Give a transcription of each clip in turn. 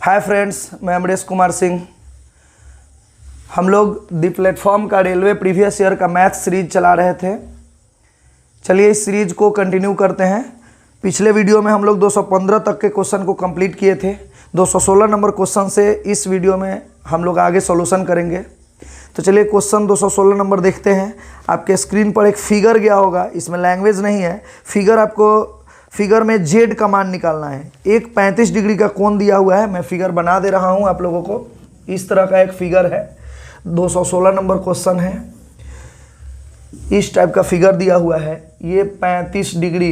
Hi friends, मैं अमरेश कुमार सिंह। हम लोग दी प्लेटफॉर्म का रेलवे प्रीवियस ईयर का मैथ सीरीज चला रहे थे। चलिए इस सीरीज को कंटिन्यू करते हैं। पिछले वीडियो में हम लोग 215 तक के क्वेश्चन को कंप्लीट किए थे। 216 नंबर क्वेश्चन से इस वीडियो में हम लोग आगे सॉल्यूशन करेंगे। तो चलिए क्वेश्चन 216 नंबर देखते हैं। आपके स्क्रीन पर एक फिगर गया होगा, इसमें लैंग्वेज नहीं है। फिगर में जेड का मान निकालना है। एक 35 डिग्री का कोण दिया हुआ है। मैं फिगर बना दे रहा हूं आप लोगों को। इस तरह का एक फिगर है। 216 नंबर क्वेश्चन है। इस टाइप का फिगर दिया हुआ है। ये 35 डिग्री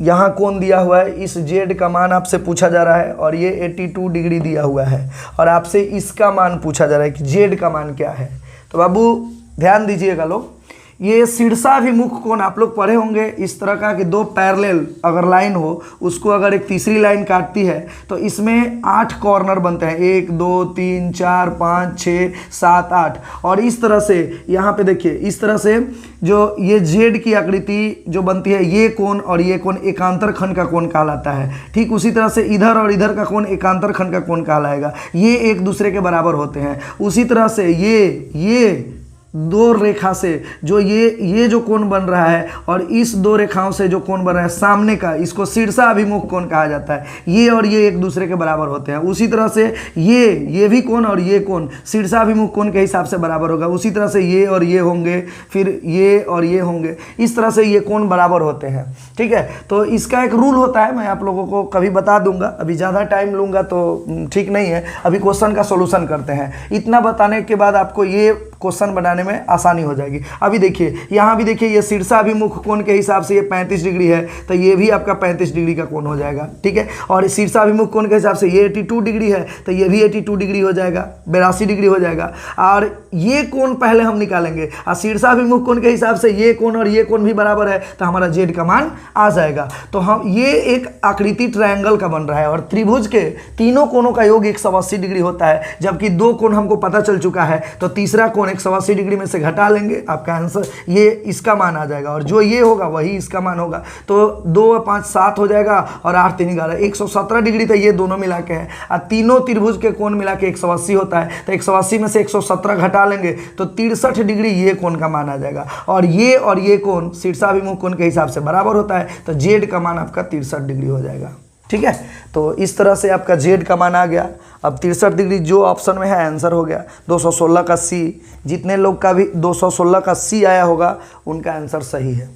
यहाँ कोण दिया हुआ है। इस जेड का मान आपसे पूछा जा रहा है और ये 82 डिग्री दिया हुआ है और आपसे इसका मान पूछा जा रहा है कि जेड का मान क्या है। तो बाबू ध्यान दीजिएगा लोग, ये शीर्षाभिमुख कोण आप लोग पढ़े होंगे इस तरह का कि दो पैरेलल अगर लाइन हो, उसको अगर एक तीसरी लाइन काटती है तो इसमें 8 कॉर्नर बनते हैं। 1 2 3 4 5 6 7 8। और इस तरह से यहाँ पे देखिए, इस तरह से जो ये जेड की आकृति जो बनती है, ये कोण और ये कोण एकांतर खंड का कोण कहलाता है। ठीक उसी तरह से इधर और इधर का कोण एकांतर खंड का कोण कहलाएगा। ये एक दूसरे के बराबर होते हैं। उसी तरह से ये दो रेखा से जो ये जो कोण बन रहा है और इस दो रेखाओं से जो कोण बन रहा है सामने का, इसको शीर्षाभिमुख कोण कहा जाता है। ये और ये एक दूसरे के बराबर होते हैं। उसी तरह से ये भी कोण और ये कोण शीर्षाभिमुख कोण के हिसाब से बराबर होगा। उसी तरह से ये और ये होंगे, फिर ये और ये होंगे। इस तरह से ये कोण बराबर होते हैं। ठीक है, तो इसका एक रूल होता है, मैं आप लोगों को कभी बता दूंगा। अभी ज़्यादा टाइम लूँगा तो ठीक नहीं है। अभी क्वेश्चन का सोल्यूशन करते हैं। इतना बताने के बाद आपको ये क्वेश्चन बनाने में आसानी हो जाएगी। अभी देखिए, यहाँ भी देखिए, ये शीर्षाभिमुख कोण के हिसाब से ये 35 डिग्री है तो ये भी आपका 35 डिग्री का कोण हो जाएगा। ठीक है, और शीर्षाभिमुख कोण के हिसाब से ये 82 डिग्री है तो ये भी 82 डिग्री हो जाएगा, 82 डिग्री हो जाएगा। और ये कोण पहले हम निकालेंगे और शीर्षाभिमुख कोण के हिसाब से ये कोण और ये कोण भी बराबर है तो हमारा जेड का मान आ जाएगा। तो हम ये एक आकृति ट्रायंगल का बन रहा है और त्रिभुज के तीनों कोणों का योग 180 डिग्री होता है। जबकि दो कोण हमको पता चल चुका है तो तीसरा कोण 180 डिग्री में से घटा लेंगे, आपका आंसर ये इसका मान आ जाएगा और जो ये होगा वही इसका मान होगा। तो 2 और 5 7 हो जाएगा और 8 3 11, 117 डिग्री तो ये दोनों मिला के है। और तीनों त्रिभुज के कोण मिला के 180 होता है तो 180 में से 117 घटा लेंगे तो 63 डिग्री ये कोण का मान आ जाएगा। और ये कोण शीर्षाभिमुख कोण के हिसाब से बराबर होता है तो जेड का मान आपका 63 डिग्री हो जाएगा। ठीक है, तो इस तरह से आपका जेड का मान आ गया। अब 63 डिग्री जो ऑप्शन में है आंसर हो गया। 216 का सी, जितने लोग का भी 216 का सी आया होगा उनका आंसर सही है।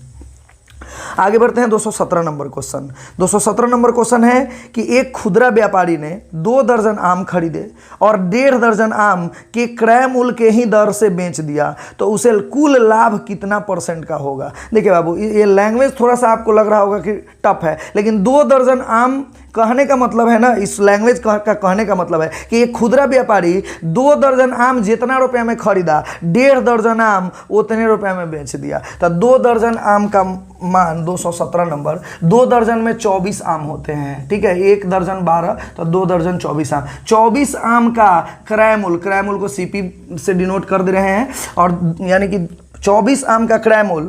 आगे बढ़ते हैं 217 नंबर क्वेश्चन। 217 नंबर क्वेश्चन है कि एक खुदरा व्यापारी ने 2 दर्जन आम खरीदे और 1.5 दर्जन आम के क्रय मूल्य के ही दर से बेच दिया तो उसे कुल लाभ कितना % का होगा। देखिए बाबू, ये लैंग्वेज थोड़ा सा आपको लग रहा होगा कि टफ है, लेकिन 2 दर्जन आम कहने का मतलब है ना, इस लैंग्वेज का कहने का मतलब है कि एक खुदरा व्यापारी 2 दर्जन आम जितना रुपये में खरीदा, 1.5 दर्जन आम उतने रुपये में बेच दिया। तो 2 दर्जन आम का मान 217 नंबर, 2 दर्जन में 24 आम होते हैं। ठीक है, 1 दर्जन 12 तो 2 दर्जन 24 आम। 24 आम का क्रय मूल्य को सीपी से डिनोट कर दे रहे हैं और यानी कि 24 आम का क्रय मूल्य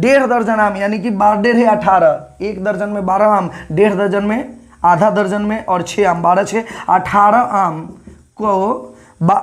1.5 दर्जन आम यानी कि 12 18, 1 दर्जन में 12 आम, 1.5 दर्जन में आधा दर्जन में और 6 आम, 12 6 18 आम को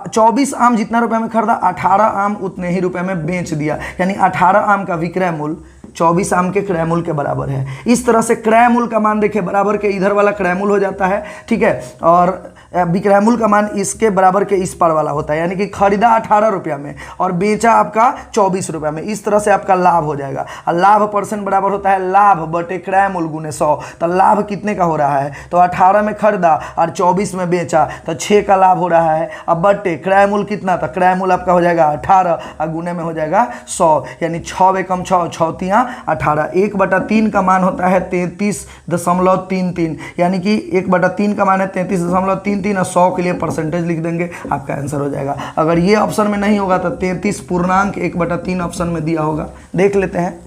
24 आम जितना रुपए में खरीदा 18 आम उतने ही रुपए में बेच दिया। यानी 18 आम का विक्रय मूल्य 24 आम के क्रय मूल्य के बराबर है। इस तरह से क्रय मूल्य का मान देखिए बराबर के इधर वाला क्रय मूल्य हो जाता है। ठीक है, और विक्रय मूल्य का मान इसके बराबर के इस पार वाला होता है। यानी कि खरीदा 18 रुपया में और बेचा आपका 24 रुपया में। इस तरह से आपका लाभ हो जाएगा। और लाभ % बराबर होता है लाभ बटे क्रय मूल्य गुने 100। तो लाभ कितने का हो रहा है, तो 18 में खरीदा और 24 में बेचा तो 6 का लाभ हो रहा है। अब बटे क्रय मूल्य कितना, तो क्रय मूल्य आपका हो जाएगा 18 और गुने में हो जाएगा 100। यानी 6 एकम 6, 6 तिया 18। 1/3 का मान होता है 33.33। यानी कि 1/3 का मान है 33.33 और 100 के लिए % लिख देंगे, आपका आंसर हो जाएगा। अगर ये ऑप्शन में नहीं होगा तो 33.1/3 ऑप्शन में दिया होगा, देख लेते हैं।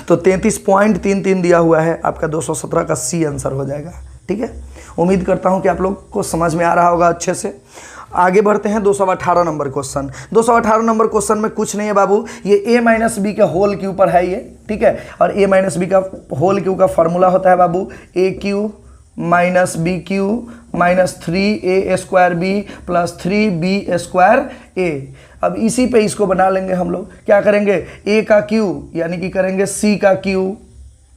तो 33.33 दिया हुआ है, आपका 217 का सी आंसर हो जाएगा। ठीक है, उम्मीद करता हूं कि आप लोग को समझ में आ रहा होगा अच्छे से। आगे बढ़ते हैं 218 नंबर क्वेश्चन। 218 नंबर क्वेश्चन में कुछ नहीं है बाबू, ये a माइनस बी का होल क्यू पर है ये, ठीक है। और a माइनस बी का होल क्यू का फॉर्मूला होता है बाबू a cube minus B cube minus 3a² b plus 3b² a। अब इसी पे इसको बना लेंगे हम लोग। क्या करेंगे, a का क्यू यानी कि करेंगे c का क्यू,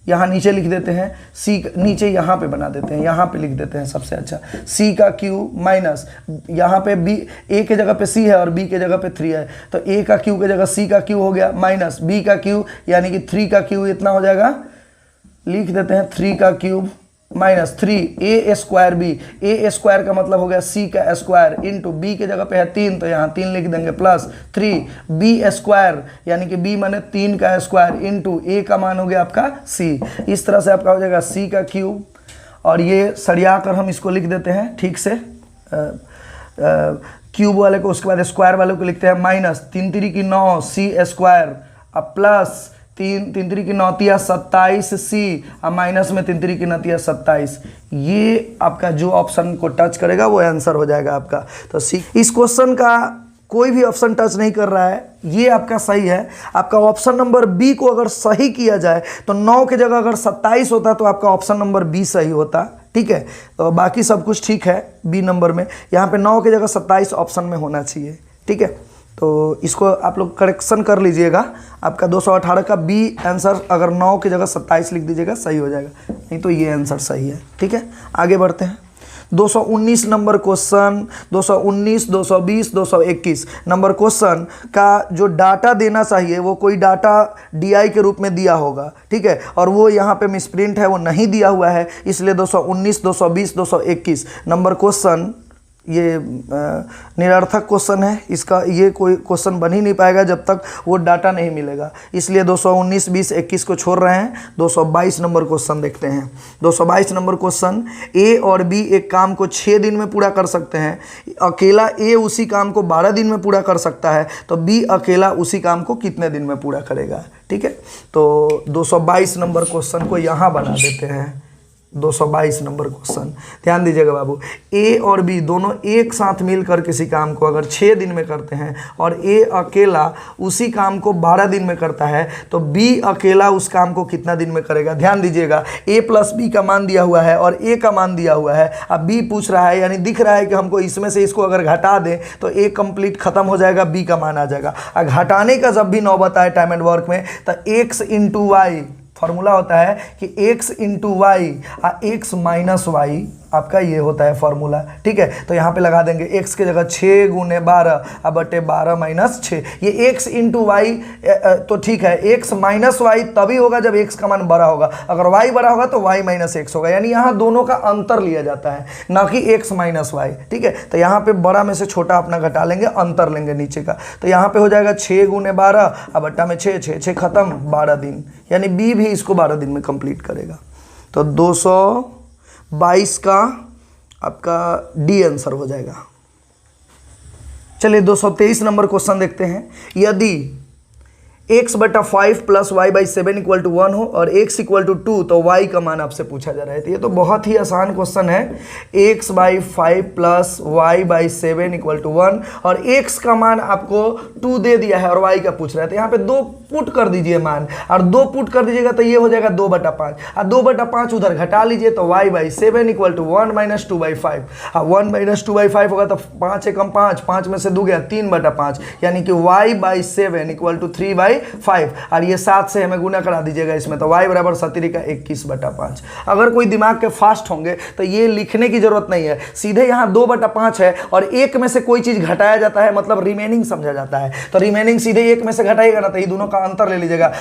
यहाँ नीचे लिख देते हैं, c नीचे यहाँ पे बना देते हैं, यहाँ पे लिख देते हैं सबसे अच्छा, c का क्यू माइनस यहाँ पे b, a के जगह पे c है और b के जगह पे 3 है, तो a का क्यू के जगह c का क्यू हो गया माइनस b का क्यू यानी कि 3 का क्यू इतना हो जाएगा, लिख देते हैं 3 का cube minus 3a² b, a² का मतलब हो गया c का स्क्वायर इंटू b के जगह पे है 3 तो यहाँ 3 लिख देंगे प्लस 3b² यानी कि b माने 3 का स्क्वायर इंटू a का मान हो गया आपका c। इस तरह से आपका हो जाएगा c का क्यूब, और ये सरिया कर हम इसको लिख देते हैं ठीक से, क्यूब वाले को, उसके बाद स्क्वायर वाले को लिखते हैं माइनस 3 3 की 9 c² अब प्लस 3 3 3 की 9 27 c अब माइनस में 3 3 की 9 27। ये आपका जो ऑप्शन को टच करेगा वो आंसर हो जाएगा आपका। तो सी, इस क्वेश्चन का कोई भी ऑप्शन टच नहीं कर रहा है, ये आपका सही है। आपका ऑप्शन नंबर बी को अगर सही किया जाए तो 9 की जगह अगर 27 होता तो आपका ऑप्शन नंबर बी सही होता, ठीक है। तो बाकी सब कुछ ठीक है बी नंबर में, यहाँ पे 9 की जगह 27 ऑप्शन में होना चाहिए, ठीक है। तो इसको आप लोग करेक्शन कर लीजिएगा, आपका 218 का बी आंसर अगर 9 की जगह 27 लिख दीजिएगा सही हो जाएगा, नहीं तो ये आंसर सही है, ठीक है। आगे बढ़ते हैं 219 नंबर क्वेश्चन, 219, 220, 221 नंबर क्वेश्चन का जो डाटा देना चाहिए वो कोई डाटा DI के रूप में दिया होगा, ठीक है, और वो यहाँ पे मिसप्रिंट है, वो नहीं दिया हुआ है, इसलिए 219, 220, 221 नंबर क्वेश्चन ये निरर्थक क्वेश्चन है, इसका ये कोई क्वेश्चन बन ही नहीं पाएगा जब तक वो डाटा नहीं मिलेगा, इसलिए 219, 20, 21 को छोड़ रहे हैं। 222 नंबर क्वेश्चन देखते हैं। 222 नंबर क्वेश्चन, ए और बी एक काम को 6 दिन में पूरा कर सकते हैं, अकेला ए उसी काम को 12 दिन में पूरा कर सकता है, तो बी अकेला उसी काम को कितने दिन में पूरा करेगा, ठीक है। तो 222 नंबर क्वेश्चन को यहाँ बना देते हैं। 222 नंबर क्वेश्चन, ध्यान दीजिएगा बाबू, ए और बी दोनों एक साथ मिलकर किसी काम को अगर 6 दिन में करते हैं और ए अकेला उसी काम को 12 दिन में करता है, तो बी अकेला उस काम को कितना दिन में करेगा। ध्यान दीजिएगा, ए प्लस बी का मान दिया हुआ है और ए का मान दिया हुआ है, अब बी पूछ रहा है, यानी दिख रहा है कि हमको इसमें से इसको अगर घटा दें तो ए कंप्लीट खत्म हो जाएगा, बी का मान आ जाएगा। और घटाने का जब भी नौबत आए टाइम एंड वर्क में तो x इंटू वाई फॉर्मूला होता है कि x इंटू वाई और x माइनस वाई, आपका ये होता है फॉर्मूला, ठीक है। तो यहाँ पे लगा देंगे x के जगह 6 गुने 12 अब बटे 12 माइनस 6, ये x इंटू वाई तो ठीक है, x माइनस वाई तभी होगा जब x का मान बड़ा होगा, अगर y बड़ा होगा तो y माइनस x होगा, यानी यहाँ दोनों का अंतर लिया जाता है ना कि x माइनस वाई, ठीक है। तो यहाँ पे बड़ा में से छोटा अपना घटा लेंगे, अंतर लेंगे नीचे का, तो यहाँ पे हो जाएगा 6 गुने 12 अब बट्टा में 6 6 6 खत्म 12 दिन, यानी b भी इसको 12 दिन में कंप्लीट करेगा। तो 222 का आपका डी आंसर हो जाएगा। चलिए 223 नंबर क्वेश्चन देखते हैं। यदि x बटा 5 plus Y by 7 equal to 1 हो और x इक्वल टू 2 तो y का मान आपसे पूछा जा रहा है। तो ये तो बहुत ही आसान क्वेश्चन है। x by 5 plus Y by 7 equal to 1 और x का मान आपको 2 दे दिया है और y का पूछ रहा है, तो यहाँ पे 2 पुट कर दीजिए मान, और 2 पुट कर दीजिएगा तो ये हो जाएगा 2 बटा 5 और 2 बटा 5 उधर घटा लीजिए तो y by 7 equal to 1 minus 2 by 5, 1 minus 2 by 5 होगा तो 5 एकम 5, 5 में से 2 गया 3 बटा 5, यानी कि y by 7 equal to 3 by 5 और ये 7 से हमें गुना करा दीजिएगा इसमें, तो y बराबर 17 का 21 बटा 5। अगर कोई दिमाग के फास्ट होंगे तो ये लिखने की जरूरत नहीं है, सीधे यहाँ 2 बटा 5 है और एक में से कोई चीज घटाया जाता है मतलब रिमेनिंग समझा जाता है, तो रिमेनिंग सीधे एक में से घटाएगा ना तो ये दोनों का अंतर ले लीजिएगा।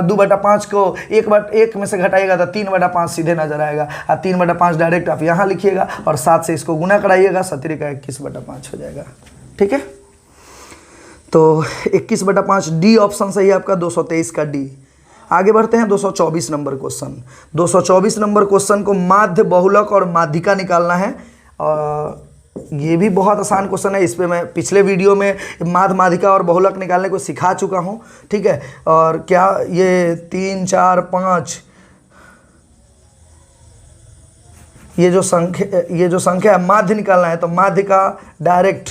2 बटा 5 को एक में से घटाइएगा तो 3 बटा 5 सीधे नजर आएगा और 3 बटा 5 डायरेक्ट आप यहाँ लिखिएगा और 7 से इसको गुना कराइएगा, 17 का 21 बटा 5 हो जाएगा, ठीक है। तो 21 बटा 5 डी ऑप्शन सही है आपका, 223 का डी। आगे बढ़ते हैं 224 नंबर क्वेश्चन। 224 नंबर क्वेश्चन को माध्य, बहुलक और माध्यिका निकालना है। ये भी बहुत आसान क्वेश्चन है, इस पे मैं पिछले वीडियो में माध्य, माध्यिका और बहुलक निकालने को सिखा चुका हूँ, ठीक है। और क्या ये 3 4 5 ये जो संख्या है माध्य निकालना है, तो माध्य का डायरेक्ट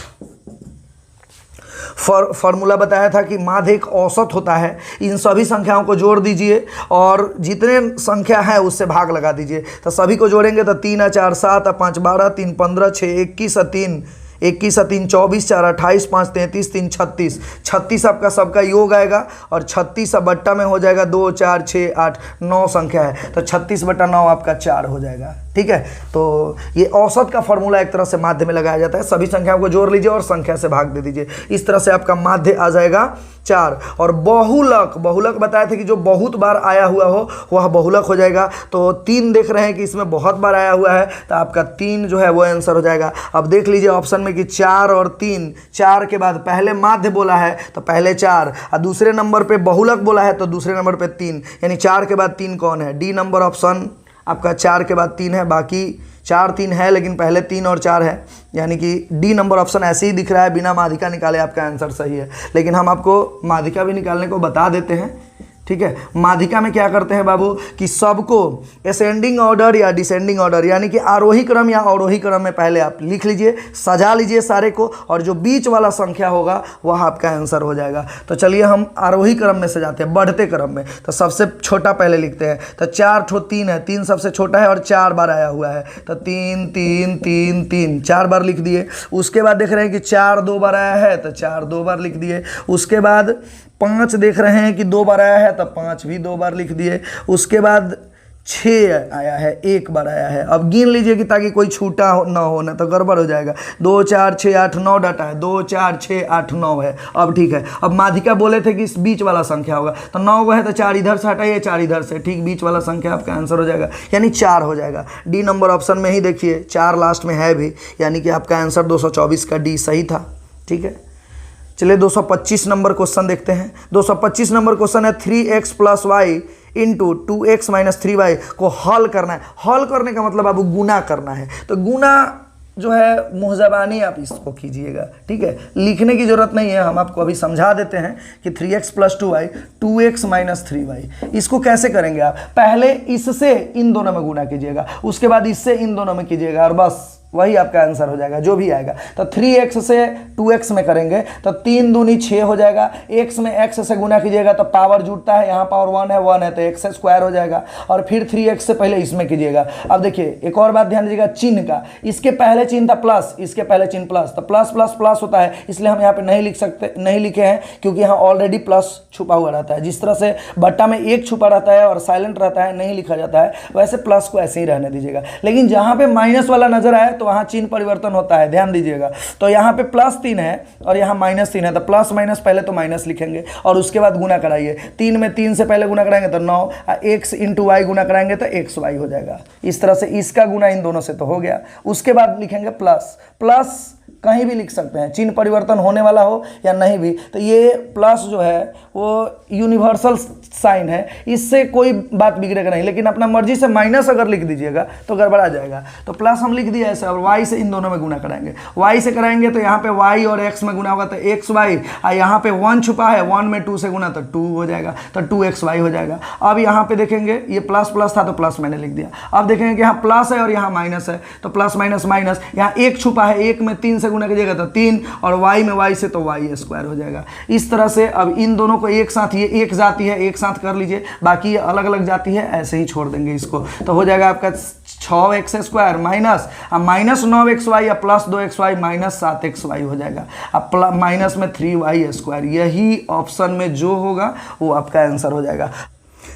फॉर्मूला बताया था कि माध्य एक औसत होता है। इन सभी संख्याओं को जोड़ दीजिए और जितने संख्या है उससे भाग लगा दीजिए। तो सभी को जोड़ेंगे तो 3 4 7 5 12 3 15 6 21 3 21 3 24 4 28 5 33 3 36 36 आपका सबका योग आएगा और 36 बट्टा में हो जाएगा 2 4 6 8 9 संख्या है तो 36/9 आपका 4 हो जाएगा। ठीक है, तो ये औसत का फॉर्मूला एक तरह से माध्य में लगाया जाता है। सभी संख्याओं को जोड़ लीजिए और संख्या से भाग दे दीजिए, इस तरह से आपका माध्य आ जाएगा 4। और बहुलक बताए थे कि जो बहुत बार आया हुआ हो वह बहुलक हो जाएगा। तो 3 देख रहे हैं कि इसमें बहुत बार आया हुआ है तो आपका 3 जो है वो आंसर हो जाएगा। अब देख लीजिए ऑप्शन में कि 4 और 3, 4 के बाद पहले माध्य बोला है तो पहले 4 और दूसरे नंबर पे बहुलक बोला है तो दूसरे नंबर पे 3, यानी 4 के बाद 3 कौन है? डी नंबर ऑप्शन आपका 4 के बाद 3 है। बाकी 4 3 है लेकिन पहले 3 और 4 है, यानी कि डी नंबर ऑप्शन ऐसे ही दिख रहा है, बिना माध्यिका निकाले आपका आंसर सही है। लेकिन हम आपको माध्यिका भी निकालने को बता देते हैं। ठीक है, माध्यिका में क्या करते हैं बाबू कि सबको असेंडिंग ऑर्डर या डिसेंडिंग ऑर्डर यानी कि आरोही क्रम या अवरोही क्रम में पहले आप लिख लीजिए, सजा लीजिए सारे को, और जो बीच वाला संख्या होगा वह आपका आंसर हो जाएगा। तो चलिए हम आरोही क्रम में सजाते हैं, बढ़ते क्रम में। तो सबसे छोटा पहले लिखते हैं, तो 4 ठो 3 है, 3 सबसे छोटा है और 4 बार आया हुआ है तो 3 3 3 3 4 बार लिख दिए। उसके बाद देख रहे हैं कि 4 2 बार आया है तो 4 2 बार लिख दिए। उसके बाद 5 देख रहे हैं कि 2 बार आया है तो 5 भी 2 बार लिख दिए। उसके बाद 6 आया है, 1 बार आया है। अब गिन लीजिए कि ताकि कोई छूटा ना हो, ना तो गड़बड़ हो जाएगा। 2 4 6 8 9 डाटा है, 2 4 6 8 9 है। अब ठीक है, अब माध्यिका बोले थे कि इस बीच वाला संख्या होगा तो 9 है तो 4 इधर से हटाइए, 4 इधर से, ठीक बीच वाला संख्या आपका आंसर हो जाएगा, यानी 4 हो जाएगा। डी नंबर ऑप्शन में ही देखिए 4 लास्ट में है भी, यानी कि आपका आंसर 224 का डी सही था। ठीक है, चलिए 225 नंबर क्वेश्चन देखते हैं। 225 नंबर क्वेश्चन है 3x + y into 2x - 3y को हल करना है। हल करने का मतलब आपको गुना करना है, तो गुना जो है मुहजबानी आप इसको कीजिएगा। ठीक है, लिखने की जरूरत नहीं है, हम आपको अभी समझा देते हैं कि 3x + 2y 2x - 3y इसको कैसे करेंगे। आप पहले इससे इन दोनों में गुना कीजिएगा, उसके बाद इससे इन दोनों में कीजिएगा और बस वही आपका आंसर हो जाएगा जो भी आएगा। तो 3x से 2x में करेंगे तो 3 दूनी 6 हो जाएगा। x में x से गुना कीजिएगा तो पावर जुड़ता है, यहाँ पावर 1 है तो x² हो जाएगा। और फिर 3x से पहले इसमें कीजिएगा। अब देखिए एक और बात ध्यान दीजिएगा चिन्ह का, इसके पहले चिन्ह था प्लस, इसके पहले चिन्ह प्लस, तो प्लस प्लस प्लस होता है, इसलिए हम यहाँ पे नहीं लिखे हैं क्योंकि यहाँ ऑलरेडी प्लस छुपा हुआ रहता है। जिस तरह से बट्टा में 1 छुपा रहता है और साइलेंट रहता है, नहीं लिखा जाता है, वैसे प्लस को ऐसे ही रहने दीजिएगा। लेकिन जहाँ पे माइनस वाला नजर आए तो वहाँ चिन्ह परिवर्तन होता है, ध्यान दीजिएगा। तो यहाँ पे +3 है और यहाँ -3 है, तो प्लस माइनस पहले तो माइनस लिखेंगे और उसके बाद गुना कराइए। 3 में 3 से पहले गुना कराएंगे तो 9, x × y गुना कराएंगे तो xy हो जाएगा। इस तरह से इसका गुना इन दोनों से तो हो गया। उसके बाद लिखेंगे प्लस, प्लस कहीं भी लिख सकते हैं, चिन्ह परिवर्तन होने वाला हो या नहीं भी, तो ये प्लस जो है वो यूनिवर्सल साइन है, इससे कोई बात बिगड़ेगा नहीं। लेकिन अपना मर्जी से माइनस अगर लिख दीजिएगा तो गड़बड़ा जाएगा। तो प्लस हम लिख दिया ऐसे, और y से इन दोनों में गुना कराएंगे। y से कराएंगे तो यहाँ पे y और x में गुना होगा तो xy, और यहाँ पे 1 छुपा है, 1 में 2 से गुना तो 2 हो जाएगा, तो 2xy हो जाएगा। अब यहाँ पे देखेंगे ये प्लस प्लस था तो प्लस मैंने लिख दिया। अब देखेंगे कि यहाँ प्लस है और यहाँ माइनस है, तो प्लस माइनस माइनस, यहाँ 1 छुपा है, 1 में 3 से गुना कीजिएगा तो 3, और y में y से तो y² हो जाएगा। इस तरह से अब इन दोनों को एक साथ, ये एक जाती है एक साथ कर लीजिए, बाकी ये अलग अलग जाती है, ऐसे ही छोड़ देंगे इसको। तो हो जाएगा आपका 6x² माइनस -9xy या +2xy -7xy हो जाएगा। अब माइनस में 3y², यही ऑप्शन में जो होगा वो आपका आंसर हो जाएगा।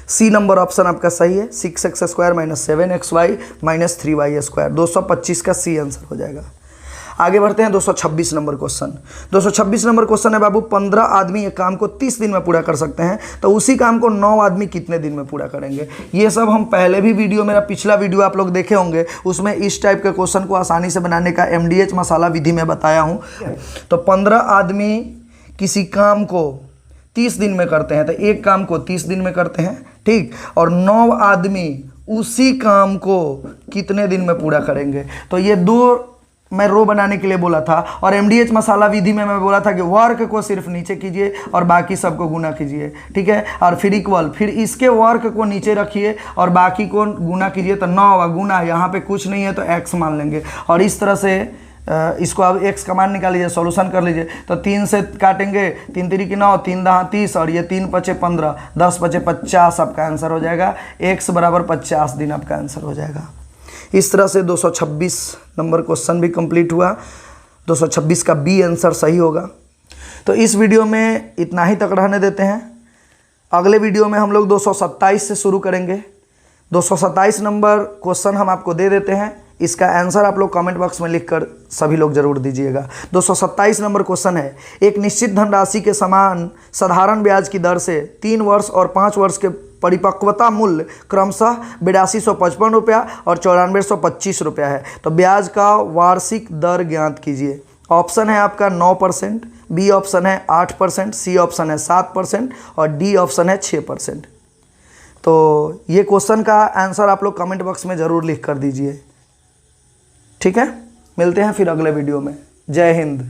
सी नंबर ऑप्शन आपका सही है, 6x² -7xy -3y², 225 का सी आंसर हो जाएगा। आगे बढ़ते हैं 226 नंबर क्वेश्चन। 226 नंबर क्वेश्चन है बाबू, 15 आदमी एक काम को 30 दिन में पूरा कर सकते हैं, तो उसी काम को 9 आदमी कितने दिन में पूरा करेंगे। ये सब हम पहले भी वीडियो, मेरा पिछला वीडियो आप लोग देखे होंगे, उसमें इस टाइप के क्वेश्चन को आसानी से बनाने का MDH मसाला विधि में बताया हूँ। तो 15 आदमी किसी काम को 30 दिन में करते हैं, तो एक काम को 30 दिन में करते हैं, ठीक, और 9 आदमी उसी काम को कितने दिन में पूरा करेंगे। तो ये 2 मैं रो बनाने के लिए बोला था, और MDH मसाला विधि में मैं बोला था कि वर्क को सिर्फ नीचे कीजिए और बाकी सबको गुना कीजिए, ठीक है, और फिर इक्वल, फिर इसके वर्क को नीचे रखिए और बाकी को गुना कीजिए, तो 9 गुना, यहाँ पे कुछ नहीं है तो x मान लेंगे, और इस तरह से इसको आप x का मान निकाल लीजिए, सॉल्यूशन कर लीजिए। तो 3 से काटेंगे, 3 3 की 9, 3 दहा 30 और ये 3 पचे 15, 10 पचे 50 आपका आंसर हो जाएगा। x बराबर 50 दिन आपका आंसर हो जाएगा। इस तरह से 226 नंबर क्वेश्चन भी कंप्लीट हुआ। 226 का बी आंसर सही होगा। तो इस वीडियो में इतना ही तक रहने देते हैं। अगले वीडियो में हम लोग 227 से शुरू करेंगे। 227 नंबर क्वेश्चन हम आपको दे देते हैं, इसका आंसर आप लोग कमेंट बॉक्स में लिखकर सभी लोग जरूर दीजिएगा। 227 नंबर क्वेश्चन है, एक निश्चित धनराशि के समान साधारण ब्याज की दर से 3 वर्ष और 5 वर्ष के परिपक्वता मूल्य क्रमशः 8255 रुपया और 9425 रुपया है। तो ब्याज का वार्षिक दर ज्ञात कीजिए। ऑप्शन है आपका 9%, बी ऑप्शन है 8%, सी ऑप्शन है 7% और डी ऑप्शन है 6%। तो ये क्वेश्चन का आंसर आप लोग कमेंट बॉक्स में ज़रूर लिख कर दीजिए। ठीक है, मिलते हैं फिर अगले वीडियो में। जय हिंद।